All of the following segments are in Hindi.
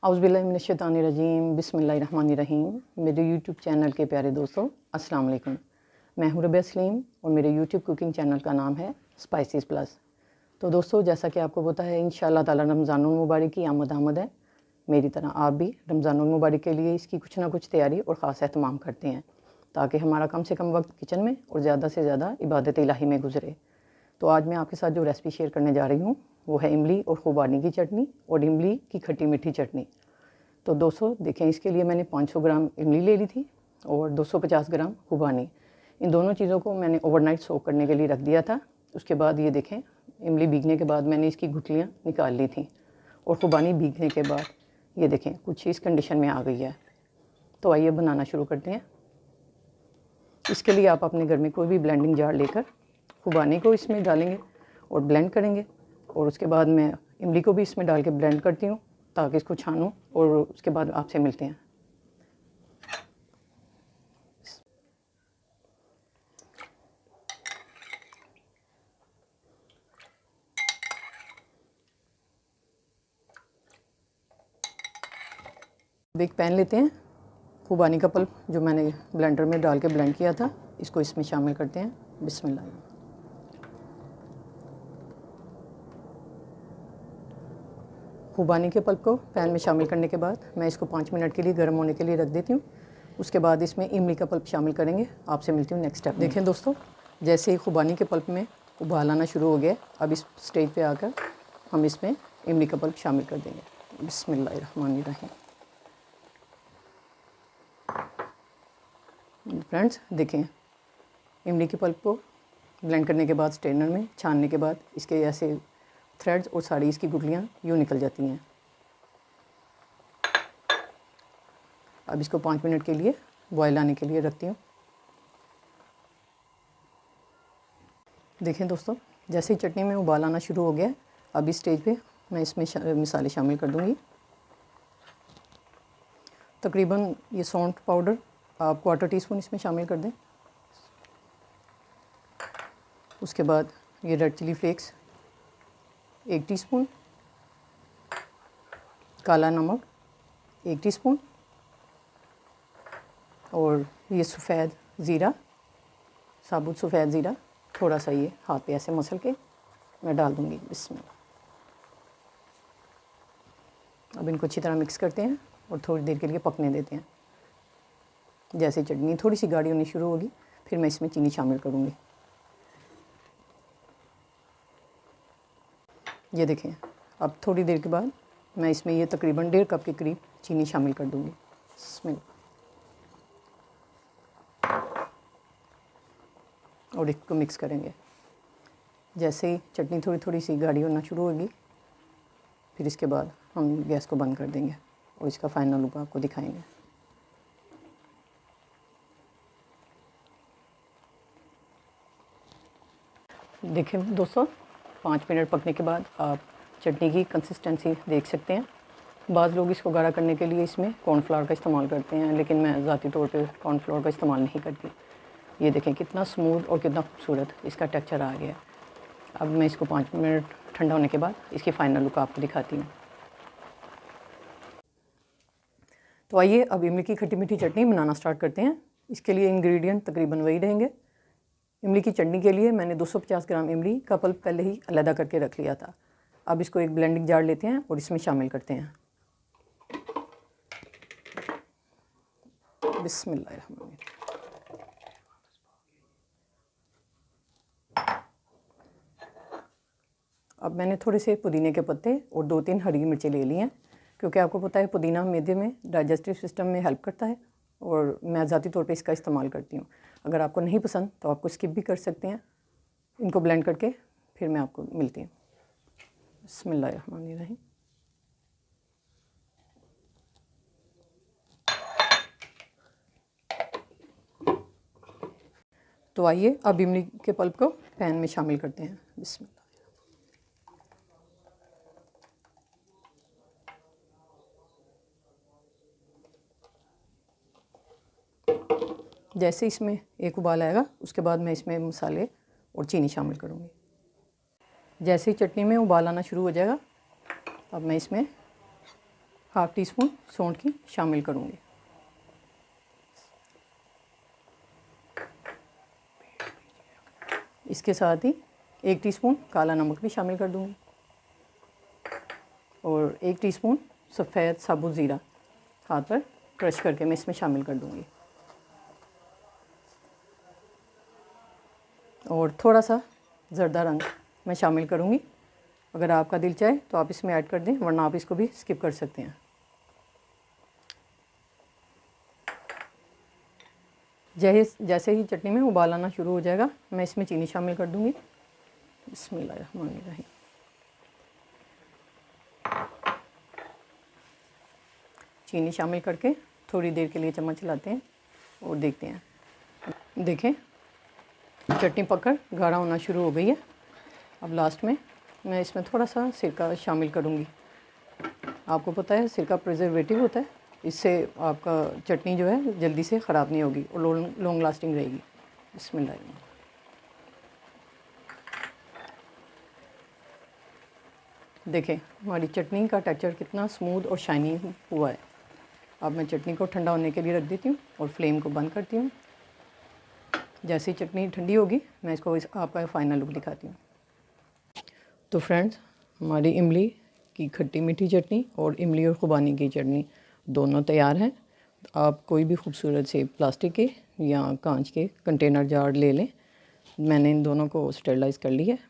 औज़ुबिल्लाहिमिनश्शैतानिर्रजीम बिस्मिल्लाहिर्रहमानिर्रहीम। मेरे यूट्यूब चैनल के प्यारे दोस्तों, अस्सलाम वालेकुम। मैं हूँ रबिया सलीम और मेरे यूट्यूब कुकिंग चैनल का नाम है स्पाइसेस प्लस। तो दोस्तों, जैसा कि आपको पता है, इंशाअल्लाह ताला रमज़ानुल मुबारक की आमद है। मेरी तरह आप भी रमज़ानुल मुबारक के लिए इसकी कुछ ना कुछ तैयारी और ख़ास एहतमाम करते हैं, ताकि हमारा कम से कम वक्त किचन में और ज़्यादा से ज़्यादा इबादत इलाही में गुजरे। तो आज मैं आपके साथ जो रेसिपी शेयर करने जा रही हूँ वो है इमली और खुबानी की चटनी और इमली की खट्टी मीठी चटनी। तो दोस्तों देखें, इसके लिए मैंने 500 ग्राम इमली ले ली थी और 250 ग्राम खुबानी। इन दोनों चीज़ों को मैंने ओवरनाइट सोक करने के लिए रख दिया था। उसके बाद ये देखें, इमली भीगने के बाद मैंने इसकी गुठलियाँ निकाल ली थी और खुबानी भीगने के बाद ये देखें कुछ इस कंडीशन में आ गई है। तो आइए बनाना शुरू करते हैं। इसके लिए आप अपने घर में कोई भी ब्लेंडिंग जार लेकर खुबानी को इसमें डालेंगे और ब्लेंड करेंगे, और उसके बाद मैं इमली को भी इसमें डाल के ब्लेंड करती हूँ ताकि इसको छानूँ, और उसके बाद आपसे मिलते हैं। अब एक पैन लेते हैं, खुबानी का पल्प जो मैंने ब्लेंडर में डाल के ब्लेंड किया था इसको इसमें शामिल करते हैं। बिस्मिल्लाह। खुबानी के पल्प को पैन में शामिल करने के बाद मैं इसको 5 मिनट के लिए गर्म होने के लिए रख देती हूँ। उसके बाद इसमें इमली का पल्प शामिल करेंगे। आपसे मिलती हूँ नेक्स्ट स्टेप। देखें दोस्तों, जैसे ही खुबानी के पल्प में उबाल आना शुरू हो गया, अब इस स्टेज पे आकर हम इसमें इमली का पल्प शामिल कर देंगे। बिस्मिल्लाहिर्रहमानिर्रहीम। फ्रेंड्स देखें, इमली के पल्प को ब्लेंड करने के बाद स्ट्रेनर में छानने के बाद इसके ऐसे थ्रेड्स और सारी इसकी गुठलियाँ यूँ निकल जाती हैं। अब इसको 5 मिनट के लिए बॉयल आने के लिए रखती हूँ। देखें दोस्तों, जैसे ही चटनी में उबाल आना शुरू हो गया, अब इस स्टेज पे मैं इसमें मसाले शामिल कर दूँगी। तकरीबन ये सौंठ पाउडर आप 1/4 टीस्पून इसमें शामिल कर दें। उसके बाद ये रेड चिली फ्लेक्स 1 टीस्पून, काला नमक 1 टीस्पून, और ये सफ़ेद ज़ीरा, साबुत सफ़ेद ज़ीरा थोड़ा सा ये हाथ पे ऐसे मसल के मैं डाल दूँगी। इसमें अब इनको अच्छी तरह मिक्स करते हैं और थोड़ी देर के लिए पकने देते हैं। जैसे चटनी थोड़ी सी गाढ़ी होनी शुरू होगी, फिर मैं इसमें चीनी शामिल करूँगी। ये देखें, अब थोड़ी देर के बाद मैं इसमें ये तकरीबन 1.5 कप के करीब चीनी शामिल कर दूँगी। इसमें और इसको मिक्स करेंगे। जैसे ही चटनी थोड़ी थोड़ी सी गाढ़ी होना शुरू होगी, फिर इसके बाद हम गैस को बंद कर देंगे और इसका फाइनल लुक आपको दिखाएंगे। देखें दोस्तों, 5 मिनट पकने के बाद आप चटनी की कंसिस्टेंसी देख सकते हैं। बाज़ लोग इसको गाढ़ा करने के लिए इसमें कॉर्नफ्लावर का इस्तेमाल करते हैं, लेकिन मैं ज़ाती तौर पे कॉर्नफ्लावर का इस्तेमाल नहीं करती। ये देखें कितना स्मूथ और कितना खूबसूरत इसका टेक्सचर आ गया। अब मैं इसको 5 मिनट ठंडा होने के बाद इसकी फ़ाइनल लुक आपको दिखाती हूँ। तो आइए अब इमली की खट्टी मीठी चटनी बनाना स्टार्ट करते हैं। इसके लिए इंग्रेडिएंट तकरीबन वही रहेंगे। इमली की चटनी के लिए मैंने 250 ग्राम इमली का पल्प पहले ही अलहदा करके रख लिया था। अब इसको एक ब्लेंडिंग जार लेते हैं और इसमें शामिल करते हैं। बिस्मिल्लाहिर्रहमानिर्रहीम। अब मैंने थोड़े से पुदीने के पत्ते और 2-3 हरी मिर्चें ले ली हैं, क्योंकि आपको पता है पुदीना मैदे में डाइजेस्टिव सिस्टम में हेल्प करता है और मैं ज़ाती तौर पे इसका इस्तेमाल करती हूँ। अगर आपको नहीं पसंद तो आपको स्किप भी कर सकते हैं। इनको ब्लेंड करके फिर मैं आपको मिलती हूँ। बिस्मिल्लाहिर्रहमानिर्रहीम। तो आइए अब इमली के पल्प को पैन में शामिल करते हैं। बिस्मिल्लाह। जैसे इसमें एक उबाल आएगा, उसके बाद मैं इसमें मसाले और चीनी शामिल करूँगी। जैसे ही चटनी में उबाल आना शुरू हो जाएगा, अब मैं इसमें हाफ़ टी स्पून सौंठ की शामिल करूँगी। इसके साथ ही 1 टीस्पून काला नमक भी शामिल कर दूँगी और 1 टीस्पून सफ़ेद साबुत ज़ीरा हाथ पर क्रश करके मैं इसमें शामिल कर दूँगी और थोड़ा सा ज़र्दा रंग मैं शामिल करूँगी। अगर आपका दिल चाहे तो आप इसमें ऐड कर दें, वरना आप इसको भी स्किप कर सकते हैं। जैसे ही चटनी में उबाल आना शुरू हो जाएगा, मैं इसमें चीनी शामिल कर दूँगी। बिस्मिल्लाहिर्रहमानिर्रहीम। चीनी शामिल करके थोड़ी देर के लिए चम्मच चलाते हैं और देखते हैं। देखें, चटनी पककर गाढ़ा होना शुरू हो गई है। अब लास्ट में मैं इसमें थोड़ा सा सिरका शामिल करूँगी। आपको पता है सिरका प्रिजर्वेटिव होता है, इससे आपका चटनी जो है जल्दी से ख़राब नहीं होगी और लॉन्ग लास्टिंग रहेगी। बिस्मिल्लाह। देखें हमारी चटनी का टेक्सचर कितना स्मूथ और शाइनी हुआ है। अब मैं चटनी को ठंडा होने के लिए रख देती हूँ और फ्लेम को बंद करती हूँ। जैसे ही चटनी ठंडी होगी मैं इसको आपका फाइनल लुक दिखाती हूँ। तो फ्रेंड्स, हमारी इमली की खट्टी मीठी चटनी और इमली और खुबानी की चटनी दोनों तैयार हैं। आप कोई भी खूबसूरत से प्लास्टिक के या कांच के कंटेनर जार ले लें। मैंने इन दोनों को स्टेरलाइज़ कर लिया है।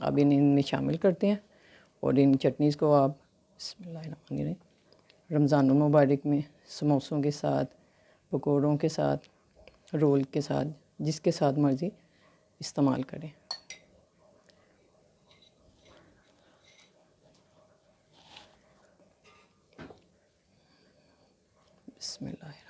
अब इनमें शामिल करते हैं और इन चटनीज़ को आप रमज़ान मुबारक में समोसों के साथ, पकौड़ों के साथ, रोल के साथ, जिसके साथ मर्ज़ी इस्तेमाल करें। बिस्मिल्लाहिर्रहमानिर्रहीम।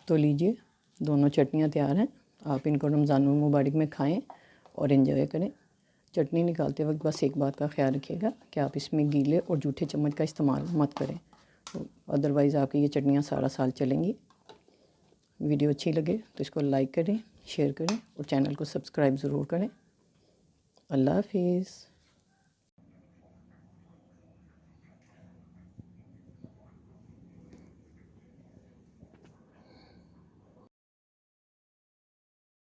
तो लीजिए, दोनों चटनियाँ तैयार हैं। आप इनको रमज़ान मुबारक में खाएं और एंजॉय करें। चटनी निकालते वक्त बस एक बात का ख्याल रखिएगा कि आप इसमें गीले और जूठे चम्मच का इस्तेमाल मत करें, तो अदरवाइज़ आपकी ये चटनियाँ सारा साल चलेंगी। वीडियो अच्छी लगे तो इसको लाइक करें, शेयर करें और चैनल को सब्सक्राइब ज़रूर करें। अल्लाह हाफिज़।